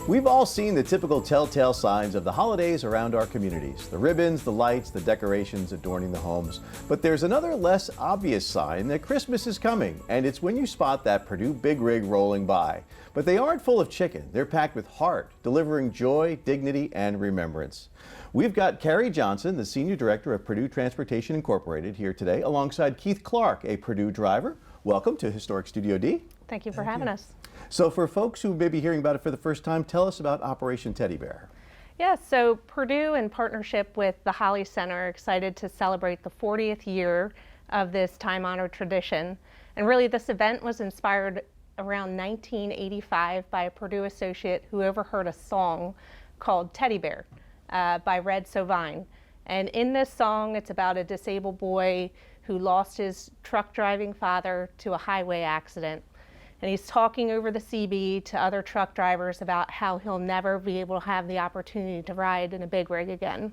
We've all seen the typical telltale signs of the holidays around our communities. The ribbons, the lights, the decorations adorning the homes. But there's another less obvious sign that Christmas is coming, and it's when you spot that Perdue big rig rolling by. But they aren't full of chicken. They're packed with heart, delivering joy, dignity, and remembrance. We've got Carrie Johnson, the Senior Director of Perdue Transportation Incorporated, here today, alongside Keith Clark, a Perdue driver. Welcome to Historic Studio D. Thank you for having us. So for folks who may be hearing about it for the first time, tell us about Operation Teddy Bear. Yeah, so Perdue, in partnership with the Holly Center, are excited to celebrate the 40th year of this time-honored tradition. And really, this event was inspired around 1985 by a Perdue associate who overheard a song called Teddy Bear by Red Sovine. And in this song, it's about a disabled boy who lost his truck driving father to a highway accident. And he's talking over the CB to other truck drivers about how he'll never be able to have the opportunity to ride in a big rig again.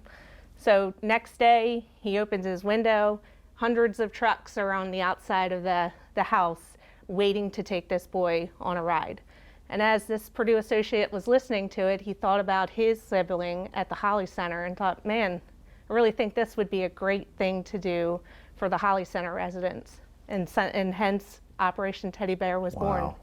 So next day, he opens his window. Hundreds of trucks are on the outside of the house waiting to take this boy on a ride. And as this Perdue associate was listening to it, he thought about his sibling at the Holly Center and thought, man, I really think this would be a great thing to do for the Holly Center residents. And hence, Operation Teddy Bear was born.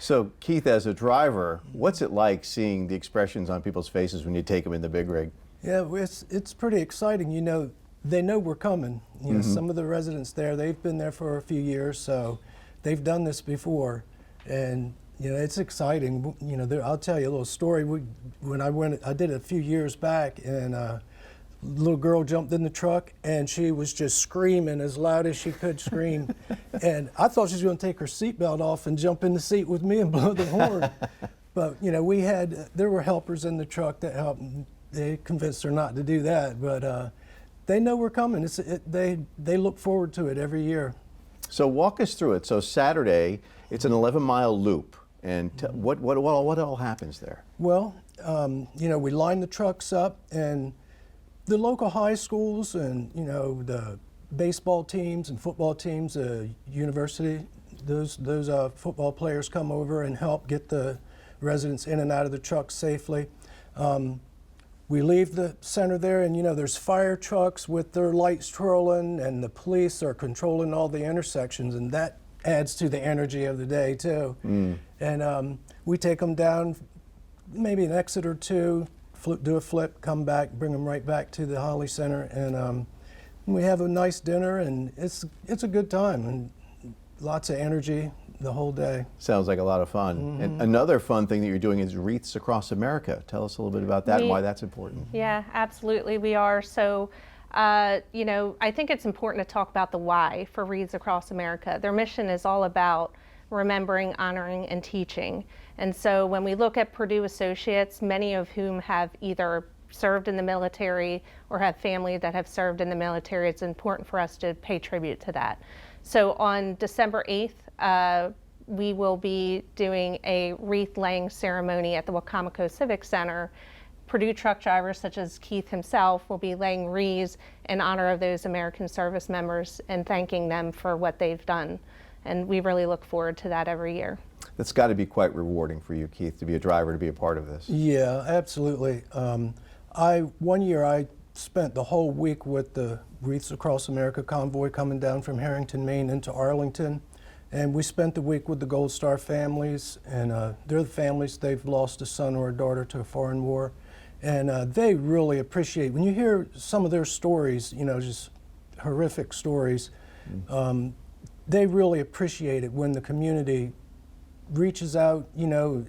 So Keith, as a driver, what's it like seeing the expressions on people's faces when you take them in the big rig? Yeah, it's pretty exciting. You know, they know we're coming. You know, some of the residents there, they've been there for a few years, so they've done this before. And, you know, it's exciting. You know, I'll tell you a little story. When I did it a few years back, and little girl jumped in the truck and she was just screaming as loud as she could scream. And I thought she was going to take her seatbelt off and jump in the seat with me and blow the horn. But, you know, there were helpers in the truck that helped. They convinced her not to do that, but they know we're coming. They look forward to it every year. So walk us through it. So Saturday, it's an 11-mile loop. And what all happens there? Well, you know, we line the trucks up, and the local high schools and, you know, the baseball teams and football teams, university, those football players come over and help get the residents in and out of the trucks safely. We leave the center there, and, you know, there's fire trucks with their lights twirling, and the police are controlling all the intersections, and that adds to the energy of the day, too. And we take them down maybe an exit or two, do a flip, come back, bring them right back to the Holly Center, and we have a nice dinner, and it's a good time, and lots of energy the whole day. Sounds like a lot of fun. And another fun thing that you're doing is Wreaths Across America. Tell us a little bit about that and why that's important. Yeah, absolutely, we are. So, you know, I think it's important to talk about the why for Wreaths Across America. Their mission is all about remembering, honoring, and teaching. And so when we look at Perdue associates, many of whom have either served in the military or have family that have served in the military, it's important for us to pay tribute to that. So on December 8th, we will be doing a wreath laying ceremony at the Wacomico Civic Center. Perdue truck drivers such as Keith himself will be laying wreaths in honor of those American service members and thanking them for what they've done. And we really look forward to that every year. That's got to be quite rewarding for you, Keith, to be a driver, to be a part of this. Yeah, absolutely. One year I spent the whole week with the Wreaths Across America convoy coming down from Harrington, Maine into Arlington. And we spent the week with the Gold Star families, and they're the families, they've lost a son or a daughter to a foreign war. And they really appreciate, when you hear some of their stories, you know, just horrific stories, they really appreciate it when the community reaches out, you know,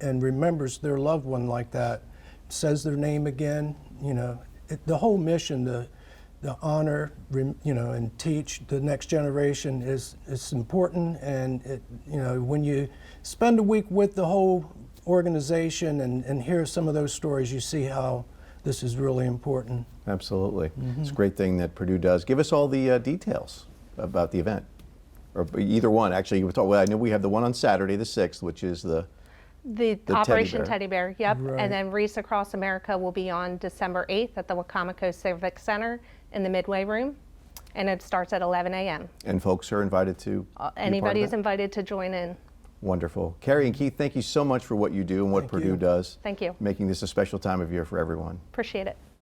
and remembers their loved one like that, says their name again. You know, the whole mission, the honor, you know, and teach the next generation is important. And you know, when you spend a week with the whole organization and hear some of those stories, you see how this is really important. Absolutely. It's a great thing that Perdue does. Give us all the details about the event. Or either one, actually. Well, I know we have the one on Saturday, the 6th, which is the Operation Teddy Bear, yep. Right. And then Wreaths Across America will be on December 8th at the Wacomico Civic Center in the Midway Room, and it starts at 11 a.m. And folks are invited to Anybody is invited to join in. Wonderful. Carrie and Keith, thank you so much for what you do and what Thank Perdue you. does. Thank you. Making this a special time of year for everyone. Appreciate it.